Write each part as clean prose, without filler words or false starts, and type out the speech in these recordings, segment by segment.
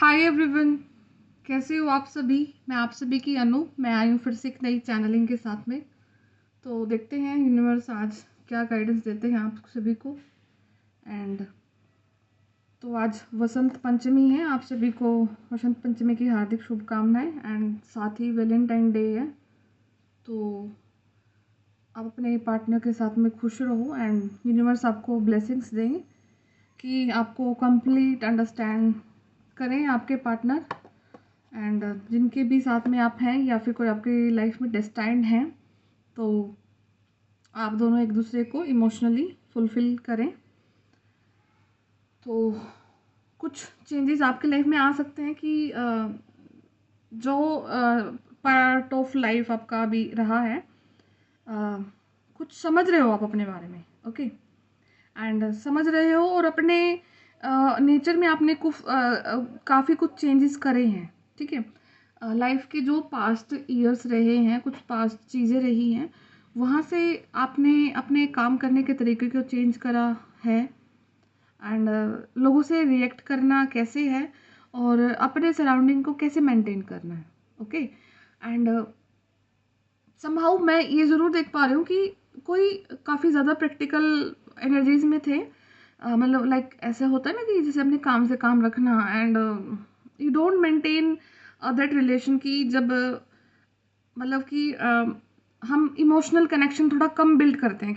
Hi everyone, कैसे हो आप सभी। मैं आप सभी की अनु। मैं आई हूँ फिर से एक नई चैनलिंग के साथ में। तो देखते हैं यूनिवर्स आज क्या गाइडेंस देते हैं आप सभी को। एंड तो आज वसंत पंचमी है। आप सभी को वसंत पंचमी की हार्दिक शुभकामनाएं। एंड साथ ही वैलेंटाइन डे है। तो आप अपने पार्टनर के साथ में खुश रहो एंड यूनिवर्स आपको ब्लेसिंग्स दें कि आपको कंप्लीट अंडरस्टैंड करें आपके पार्टनर। एंड जिनके भी साथ में आप हैं या फिर कोई आपकी लाइफ में डेस्टाइंड हैं, तो आप दोनों एक दूसरे को इमोशनली फुलफिल करें। तो कुछ चेंजेस आपके लाइफ में आ सकते हैं कि जो पार्ट ऑफ लाइफ आपका अभी रहा है, कुछ समझ रहे हो आप अपने बारे में। ओके। एंड समझ रहे हो और अपने नेचर में आपने काफ़ी कुछ चेंजेस करे हैं। ठीक है। लाइफ के जो पास्ट ईयर्स रहे हैं, कुछ पास्ट चीज़ें रही हैं, वहाँ से आपने अपने काम करने के तरीके को चेंज करा है। एंड लोगों से रिएक्ट करना कैसे है और अपने सराउंडिंग को कैसे मेंटेन करना है। ओके। एंड समहाउ मैं ये ज़रूर देख पा रही हूँ कि कोई काफ़ी ज़्यादा प्रैक्टिकल एनर्जीज में थे। मतलब लाइक ऐसा होता है ना कि जैसे अपने काम से काम रखना। And you don't maintain that relation की जब मतलब कि हम इमोशनल कनेक्शन थोड़ा कम बिल्ड करते हैं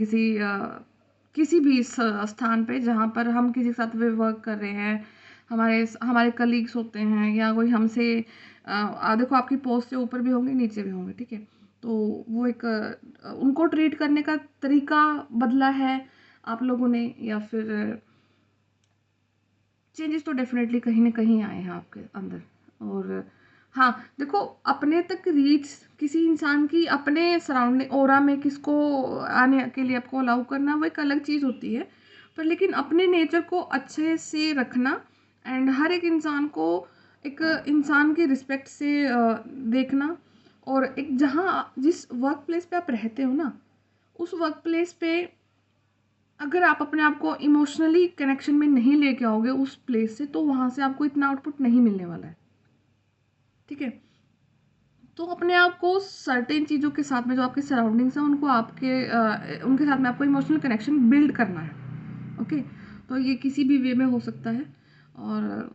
किसी भी स्थान पे जहाँ पर हम किसी के साथ वर्क कर रहे हैं। हमारे हमारे कलीग्स होते हैं या कोई हमसे देखो आपकी पोस्ट से ऊपर भी होंगे नीचे भी होंगे। ठीक है। तो वो एक उनको ट्रीट करने का तरीका बदला है आप लोगों ने, या फिर चेंजेस तो डेफिनेटली कहीं ना कहीं आए हैं आपके अंदर। और हाँ, देखो अपने तक रीच किसी इंसान की अपने सराउंडिंग ओरा में किसको आने के लिए आपको अलाउ करना, वो एक अलग चीज़ होती है। पर लेकिन अपने नेचर को अच्छे से रखना एंड हर एक इंसान को एक इंसान की रिस्पेक्ट से देखना। और एक जहाँ जिस वर्क प्लेस पे आप रहते हो ना, उस वर्क प्लेस पे अगर आप अपने आप को इमोशनली कनेक्शन में नहीं लेके आओगे उस प्लेस से, तो वहाँ से आपको इतना आउटपुट नहीं मिलने वाला है। ठीक है। तो अपने आप को सर्टेन चीज़ों के साथ में जो आपके सराउंडिंग्स हैं उनको उनके साथ में आपको इमोशनल कनेक्शन बिल्ड करना है। ओके। तो ये किसी भी वे में हो सकता है। और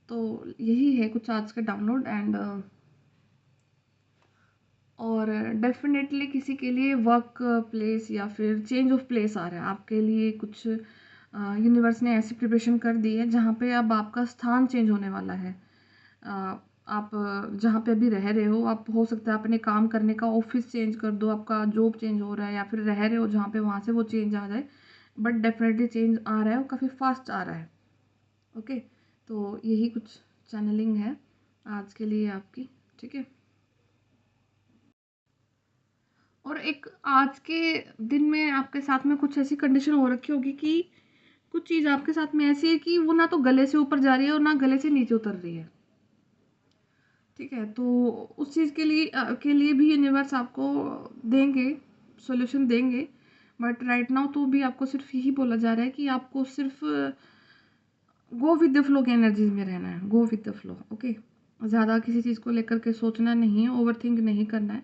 तो यही है कुछ आज का डाउनलोड। एंड और डेफिनेटली किसी के लिए वर्क प्लेस या फिर चेंज ऑफ प्लेस आ रहा है आपके लिए, कुछ यूनिवर्स ने ऐसी प्रिपरेशन कर दी है जहाँ पे अब आपका स्थान चेंज होने वाला है। आप जहाँ पे अभी रह रहे हो, आप हो सकता है अपने काम करने का ऑफिस चेंज कर दो, आपका जॉब चेंज हो रहा है, या फिर रह रहे हो जहाँ पे वहाँ से वो चेंज आ जाए। बट डेफिनेटली चेंज आ रहा है और काफ़ी फास्ट आ रहा है। ओके। तो यही कुछ चैनलिंग है आज के लिए आपकी। ठीक है। और एक आज के दिन में आपके साथ में कुछ ऐसी कंडीशन हो रखी होगी कि कुछ चीज़ आपके साथ में ऐसी है कि वो ना तो गले से ऊपर जा रही है और ना गले से नीचे उतर रही है। ठीक है। तो उस चीज़ के लिए भी यूनिवर्स आपको देंगे, सॉल्यूशन देंगे। बट राइट नाउ तो भी आपको सिर्फ यही बोला जा रहा है कि आपको सिर्फ गो विद द फ्लो की एनर्जीज में रहना है। Go with the flow. Okay. ज़्यादा किसी चीज़ को लेकर के सोचना नहीं है, ओवर थिंक नहीं करना है,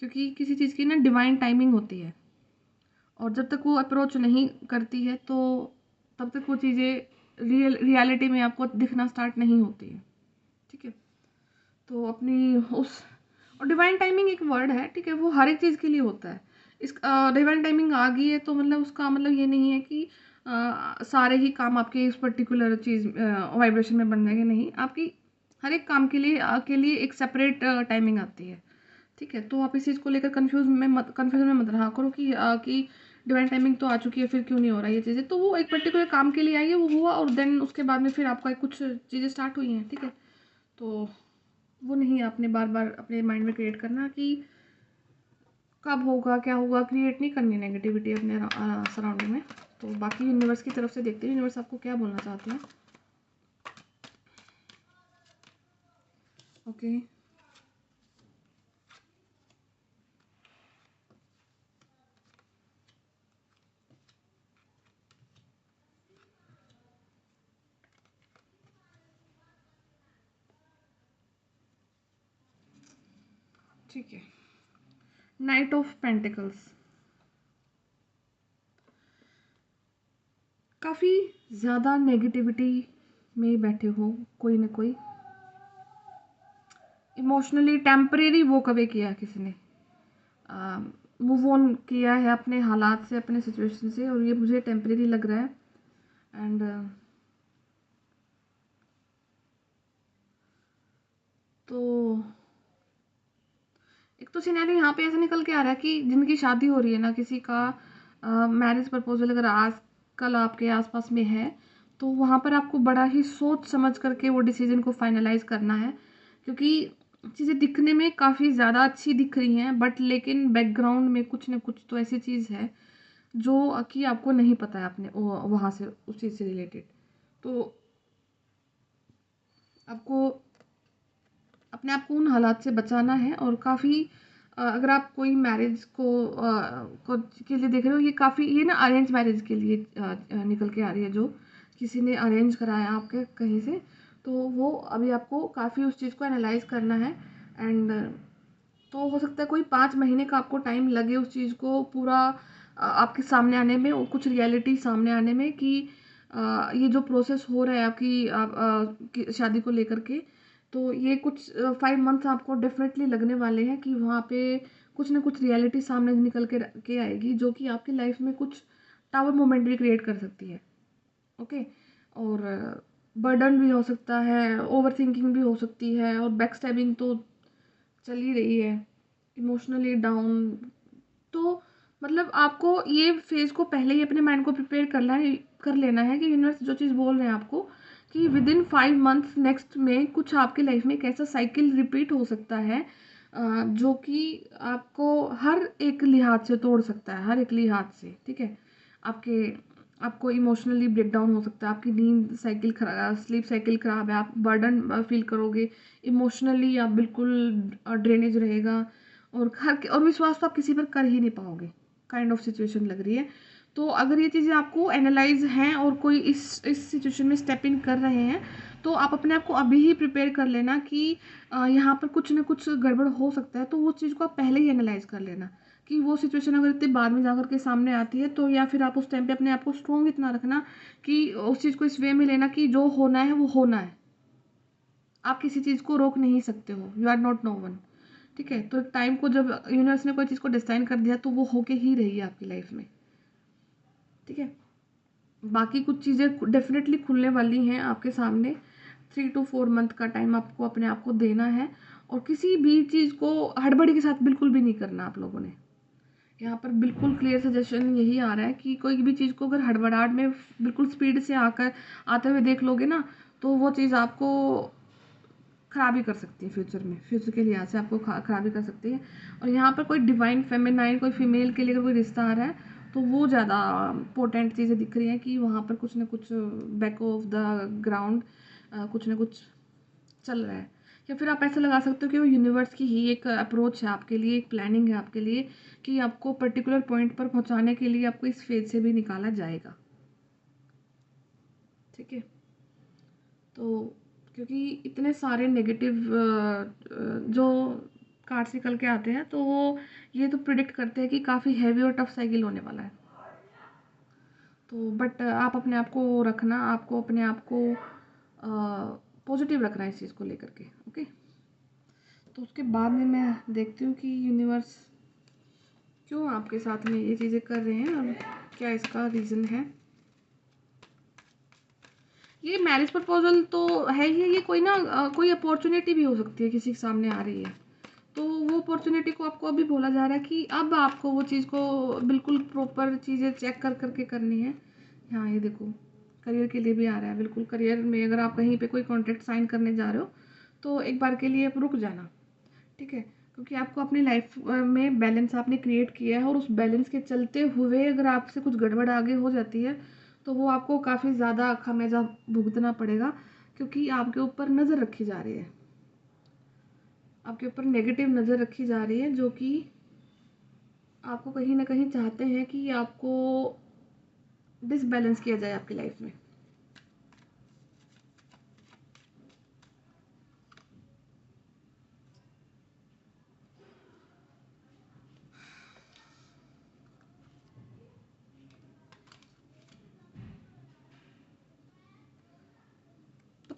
क्योंकि किसी चीज़ की ना डिवाइन टाइमिंग होती है। और जब तक वो अप्रोच नहीं करती है तो तब तक वो चीज़ें रियलिटी में आपको दिखना स्टार्ट नहीं होती है। ठीक है। तो अपनी उस और डिवाइन टाइमिंग एक वर्ड है। ठीक है। वो हर एक चीज़ के लिए होता है। इस डिवाइन टाइमिंग आ गई है तो मतलब उसका मतलब ये नहीं है कि सारे ही काम आपके इस पर्टिकुलर चीज़ वाइब्रेशन में बन जाएंगे। नहीं, आपकी हर एक काम के लिए एक सेपरेट टाइमिंग आती है। ठीक है। तो आप इस चीज़ को लेकर कन्फ्यूजन में मत रहा करो कि डिवाइन टाइमिंग तो आ चुकी है, फिर क्यों नहीं हो रहा है ये चीज़ें। तो वो एक पर्टिकुलर काम के लिए आई है, वो हुआ, और देन उसके बाद में फिर आपका कुछ चीज़ें स्टार्ट हुई हैं। ठीक है। तो वो नहीं आपने बार बार अपने माइंड में क्रिएट करना कि कब होगा क्या होगा, क्रिएट नहीं करनी नेगेटिविटी अपने सराउंडिंग में। तो बाकी यूनिवर्स की तरफ से देखते हैं यूनिवर्स आपको क्या बोलना चाहते हैं। ओके। ठीक है। नाइट ऑफ पेंटिकल्स, काफ़ी ज़्यादा नेगेटिविटी में बैठे हो, कोई ना कोई इमोशनली टेम्परेरी वॉक अवे किया किसी ने, मूव ऑन किया है अपने हालात से, अपने सिचुएशन से, और ये मुझे टेम्परेरी लग रहा है। एंड तो एक तो सिनेरियो यहाँ पे ऐसा निकल के आ रहा है कि जिनकी शादी हो रही है ना, किसी का मैरिज प्रपोजल अगर आज कल आपके आसपास में है, तो वहाँ पर आपको बड़ा ही सोच समझ करके वो डिसीजन को फाइनलाइज करना है, क्योंकि चीज़ें दिखने में काफ़ी ज़्यादा अच्छी दिख रही हैं, बट लेकिन बैकग्राउंड में कुछ ना कुछ तो ऐसी चीज़ है जो कि आपको नहीं पता है अपने वहाँ से, उस चीज़ से रिलेटेड। तो आपको अपने आप को उन हालात से बचाना है। और काफ़ी अगर आप कोई मैरिज के लिए देख रहे हो, ये काफ़ी, ये ना अरेंज मैरिज के लिए निकल के आ रही है, जो किसी ने अरेंज कराया आपके कहीं से, तो वो अभी आपको काफ़ी उस चीज़ को एनालाइज करना है। एंड तो हो सकता है कोई 5 महीने का आपको टाइम लगे उस चीज़ को पूरा आपके सामने आने में, और कुछ रियलिटी सामने आने में कि ये जो प्रोसेस हो रहा है आपकी की शादी को लेकर के, तो ये कुछ 5 मंथ्स आपको डेफिनेटली लगने वाले हैं कि वहाँ पे कुछ ना कुछ रियलिटी सामने निकल के आएगी, जो कि आपकी लाइफ में कुछ टावर मोमेंट भी क्रिएट कर सकती है। ओके। और बर्डन भी हो सकता है, ओवर थिंकिंग भी हो सकती है, और बैक स्टैबिंग तो चल ही रही है, इमोशनली डाउन। तो मतलब आपको ये फेज़ को पहले ही अपने माइंड को प्रिपेयर कर लेना है कि यूनिवर्स जो चीज़ बोल रहे हैं आपको, कि विद इन 5 मंथ्स नेक्स्ट में कुछ आपके लाइफ में एक ऐसा साइकिल रिपीट हो सकता है जो कि आपको हर एक लिहाज से तोड़ सकता है, हर एक लिहाज से। ठीक है। आपके आपको इमोशनली ब्रेकडाउन हो सकता है, आपकी नींद साइकिल खराब, स्लीप साइकिल ख़राब है, आप बर्डन फील करोगे, इमोशनली आप बिल्कुल ड्रेनेज रहेगा, और विश्वास तो आप किसी पर कर ही नहीं पाओगे, काइंड ऑफ सिचुएशन लग रही है। तो अगर ये चीज़ें आपको एनालाइज हैं और कोई इस सिचुएशन में स्टेप इन कर रहे हैं, तो आप अपने आप को अभी ही प्रिपेयर कर लेना कि यहाँ पर कुछ ना कुछ गड़बड़ हो सकता है, तो वो चीज़ को आप पहले ही एनालाइज कर लेना कि वो सिचुएशन अगर इतने बाद में जाकर के सामने आती है, तो या फिर आप उस टाइम पे अपने आप को स्ट्रॉन्ग इतना रखना कि उस चीज़ को इस वे में लेना कि जो होना है वो होना है, आप किसी चीज़ को रोक नहीं सकते हो, you are not no one. ठीक है। तो एक टाइम को जब यूनिवर्स ने कोई चीज़ को डिसाइन कर दिया, तो वो होके ही रही है आपकी लाइफ में। ठीक है। बाकी कुछ चीज़ें डेफिनेटली खुलने वाली हैं आपके सामने, 3 to 4 मंथ का टाइम आपको अपने आप को देना है, और किसी भी चीज़ को हड़बड़ी के साथ बिल्कुल भी नहीं करना आप लोगों ने। यहाँ पर बिल्कुल क्लियर सजेशन यही आ रहा है कि कोई भी चीज़ को अगर हड़बड़ाहट में बिल्कुल स्पीड से आते हुए देख लोगे ना, तो वो चीज़ आपको खराबी कर सकती है फ्यूचर में, फ्यूचर के लिहाज से आपको खराबी कर सकती है। और यहाँ पर कोई डिवाइन फेमिनाइन, कोई फीमेल के लिए अगर कोई रिश्ता आ रहा है, तो वो ज़्यादा इंपॉर्टेंट चीज़ें दिख रही हैं कि वहाँ पर कुछ ना कुछ बैक ऑफ द ग्राउंड कुछ ना कुछ चल रहा है। या फिर आप ऐसा लगा सकते हो कि वो यूनिवर्स की ही एक अप्रोच है आपके लिए, एक प्लानिंग है आपके लिए, कि आपको पर्टिकुलर पॉइंट पर पहुँचाने के लिए आपको इस फेज से भी निकाला जाएगा। ठीक है। तो क्योंकि इतने सारे नेगेटिव जो कार्ड्स निकल के आते हैं, तो वो ये तो प्रिडिक्ट करते हैं कि काफ़ी हैवी और टफ साइकिल होने वाला है। तो बट आप अपने आप को रखना, आपको अपने आप को पॉजिटिव रखना है इस चीज़ को लेकर के। ओके। तो उसके बाद में मैं देखती हूँ कि यूनिवर्स क्यों आपके साथ में ये चीज़ें कर रहे हैं और क्या इसका रीज़न है। ये मैरिज प्रपोजल तो है ही है, ये कोई ना कोई अपॉर्चुनिटी भी हो सकती है किसी के सामने आ रही है, तो वो अपॉर्चुनिटी को आपको अभी बोला जा रहा है कि अब आपको वो चीज़ को बिल्कुल प्रॉपर चीज़ें चेक कर करके करनी है। हाँ, ये देखो, करियर के लिए भी आ रहा है। बिल्कुल करियर में अगर आप कहीं पे कोई कॉन्ट्रैक्ट साइन करने जा रहे हो, तो एक बार के लिए आप रुक जाना। ठीक है। क्योंकि आपको अपनी लाइफ में बैलेंस आपने क्रिएट किया है, और उस बैलेंस के चलते हुए अगर आपसे कुछ गड़बड़ आगे हो जाती है, तो वो आपको काफ़ी ज़्यादा खामियाजा भुगतना पड़ेगा, क्योंकि आपके ऊपर नज़र रखी जा रही है, आपके ऊपर नेगेटिव नज़र रखी जा रही है, जो कि आपको कहीं ना कहीं चाहते हैं कि आपको डिसबैलेंस किया जाए आपकी लाइफ में।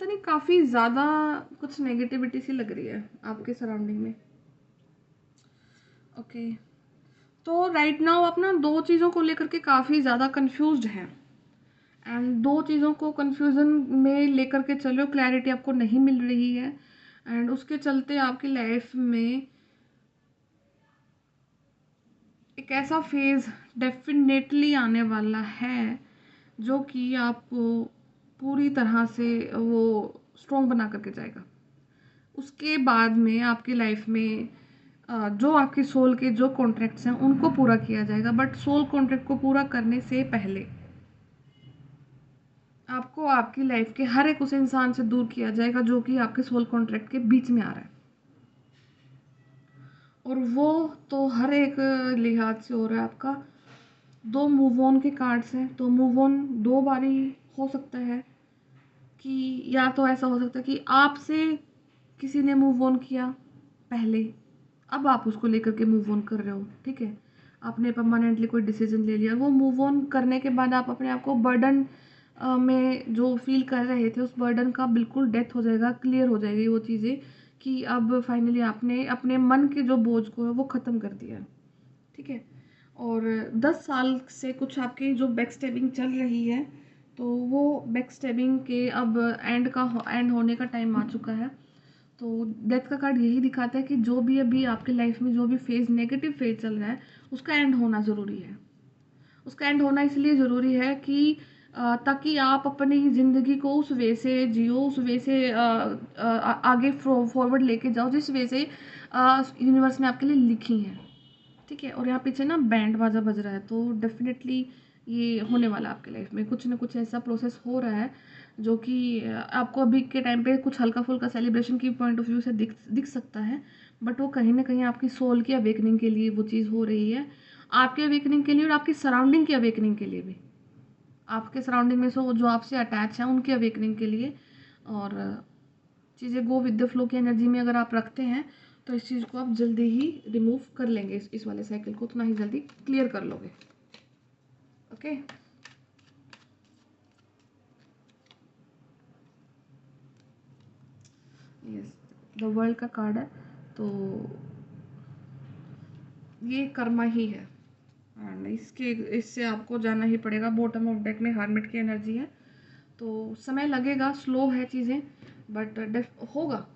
पता नहीं काफ़ी ज़्यादा कुछ नेगेटिविटी सी लग रही है आपके सराउंडिंग में। ओके, तो राइट नाउ आप ना 2 चीज़ों को लेकर के काफ़ी ज़्यादा कन्फ्यूज़्ड हैं एंड 2 चीज़ों को कन्फ्यूज़न में लेकर के चल रहे हो, क्लैरिटी आपको नहीं मिल रही है एंड उसके चलते आपकी लाइफ में एक ऐसा फेज़ डेफ़िनेटली आने वाला है जो कि आपको पूरी तरह से वो स्ट्रॉन्ग बना करके जाएगा। उसके बाद में आपकी लाइफ में जो आपकी सोल के जो कॉन्ट्रैक्ट्स हैं उनको पूरा किया जाएगा, बट सोल कॉन्ट्रैक्ट को पूरा करने से पहले आपको आपकी लाइफ के हर एक उस इंसान से दूर किया जाएगा जो कि आपके सोल कॉन्ट्रैक्ट के बीच में आ रहा है, और वो तो हर एक लिहाज से हो रहा है आपका। 2 मूव ऑन के कार्ड्स हैं, तो मूव ऑन 2 बारी हो सकता है कि या तो ऐसा हो सकता है कि आपसे किसी ने मूव ऑन किया पहले, अब आप उसको लेकर के मूव ऑन कर रहे हो, ठीक है, आपने परमानेंटली कोई डिसीजन ले लिया। वो मूव ऑन करने के बाद आप अपने आप को बर्डन में जो फील कर रहे थे उस बर्डन का बिल्कुल डेथ हो जाएगा, क्लियर हो जाएगी वो चीज़ें कि अब फाइनली आपने अपने मन के जो बोझ को है वो ख़त्म कर दिया, ठीक है। और 10 साल से कुछ आपकी जो बैक स्टेबिंग चल रही है, तो वो बैक स्टेबिंग के अब एंड होने का टाइम आ चुका है। तो डेथ का कार्ड यही दिखाता है कि जो भी अभी आपके लाइफ में जो भी फेज़ नेगेटिव फेज़ चल रहा है उसका एंड होना ज़रूरी है। उसका एंड होना इसलिए ज़रूरी है कि ताकि आप अपनी ज़िंदगी को उस वे से जियो, उस वे से आगे फॉरवर्ड लेके जाओ जिस वे से यूनिवर्स ने आपके लिए लिखी है, ठीक है। और यहाँ पीछे ना बैंड बाजा बज रहा है, तो डेफिनेटली ये होने वाला है आपके लाइफ में कुछ ना कुछ ऐसा प्रोसेस हो रहा है जो कि आपको अभी के टाइम पे कुछ हल्का फुल्का सेलिब्रेशन की पॉइंट ऑफ व्यू से दिख सकता है, बट वो कहीं ना कहीं आपकी सोल की अवेकनिंग के लिए वो चीज़ हो रही है, आपके अवेकनिंग के लिए और आपकी सराउंडिंग की अवेकनिंग के लिए भी, आपके सराउंडिंग में सो जो आपसे अटैच हैं उनकी अवेकनिंग के लिए। और चीज़ें गो विद द फ्लो की एनर्जी में अगर आप रखते हैं तो इस चीज़ को आप जल्दी ही रिमूव कर लेंगे, इस वाले साइकिल को उतना ही जल्दी क्लियर कर लोगे। ओके, यस, द वर्ल्ड का कार्ड है, तो ये कर्मा ही है एंड इससे आपको जाना ही पड़ेगा। बॉटम ऑफ डेक में हार्मिट की एनर्जी है, तो समय लगेगा, स्लो है चीज़ें, बट होगा,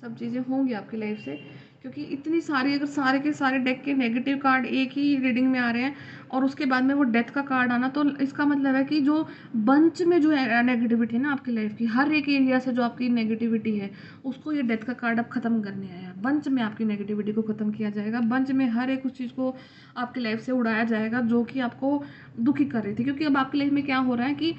सब चीज़ें होंगी आपकी लाइफ से, क्योंकि इतनी सारी अगर सारे के सारे डेक के नेगेटिव कार्ड एक ही रीडिंग में आ रहे हैं और उसके बाद में वो डेथ का कार्ड आना, तो इसका मतलब है कि जो बंच में जो नेगेटिविटी है ना आपकी लाइफ की, हर एक एरिया से जो आपकी नेगेटिविटी है उसको ये डेथ का कार्ड अब ख़त्म करने आया है। बंच में आपकी नेगेटिविटी को ख़त्म किया जाएगा, बंच में हर एक उस चीज़ को आपकी लाइफ से उड़ाया जाएगा जो कि आपको दुखी कर रही थी। क्योंकि अब आपकी लाइफ में क्या हो रहा है कि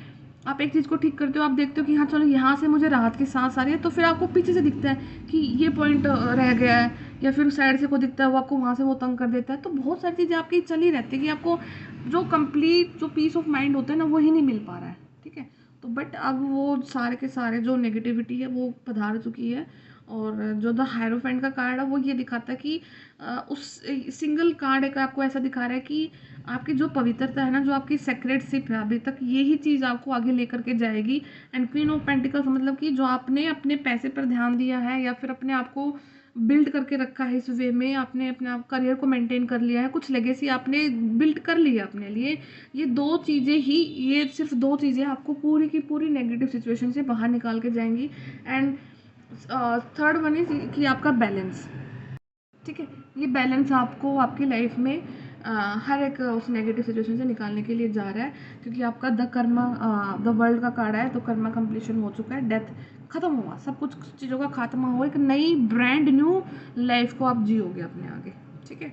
आप एक चीज़ को ठीक करते हो, आप देखते हो कि हाँ चलो यहाँ से मुझे राहत की सांस आ रही है, तो फिर आपको पीछे से दिखता है कि ये पॉइंट रह गया है, या फिर साइड से को दिखता है वो आपको वहाँ से वो तंग कर देता है। तो बहुत सारी चीज़ें आपकी चल ही रहती है कि आपको जो कंप्लीट जो पीस ऑफ माइंड होता है ना वही नहीं मिल पा रहा है, ठीक है। तो बट अब वो सारे के सारे जो नेगेटिविटी है वो पधार चुकी है, और जो द हायरोफेंट का कार्ड है वो ये दिखाता है कि उस सिंगल कार्ड एक आपको ऐसा दिखा रहा है कि आपकी जो पवित्रता है ना, जो आपकी सेक्रेटशिप है अभी तक, यही चीज़ आपको आगे लेकर के जाएगी। एंड क्वीन ऑफ पेंटिकल्स मतलब कि जो आपने अपने पैसे पर ध्यान दिया है या फिर अपने आप को बिल्ड करके रखा है, इस वे में आपने अपने आप करियर को मेंटेन कर लिया है, कुछ लेगेसी आपने बिल्ड कर ली है अपने लिए, ये 2 चीज़ें ही, ये सिर्फ 2 चीज़ें आपको पूरी की पूरी नेगेटिव सिचुएशन से बाहर निकाल के जाएंगी। एंड थर्ड वन इज कि आपका बैलेंस, ठीक है, ये बैलेंस आपको आपकी लाइफ में हर एक उस नेगेटिव सिचुएशन से निकालने के लिए जा रहा है, क्योंकि आपका द कर्मा द वर्ल्ड का कार्ड है, तो कर्मा कंप्लीशन हो चुका है, डेथ खत्म हुआ, सब कुछ चीज़ों का खात्मा हुआ, एक नई ब्रांड न्यू लाइफ को आप जियोगे अपने आगे, ठीक है।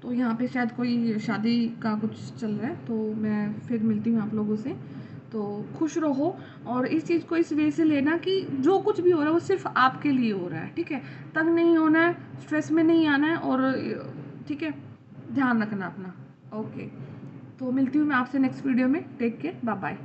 तो यहाँ पे शायद कोई शादी का कुछ चल रहा है, तो मैं फिर मिलती हूँ आप लोगों से। तो खुश रहो और इस चीज़ को इस वे से लेना कि जो कुछ भी हो रहा है वो सिर्फ आपके लिए हो रहा है, ठीक है। तंग नहीं होना है, स्ट्रेस में नहीं आना है, और ठीक है, ध्यान रखना अपना। ओके, तो मिलती हूँ मैं आपसे नेक्स्ट वीडियो में। Take care, bye bye.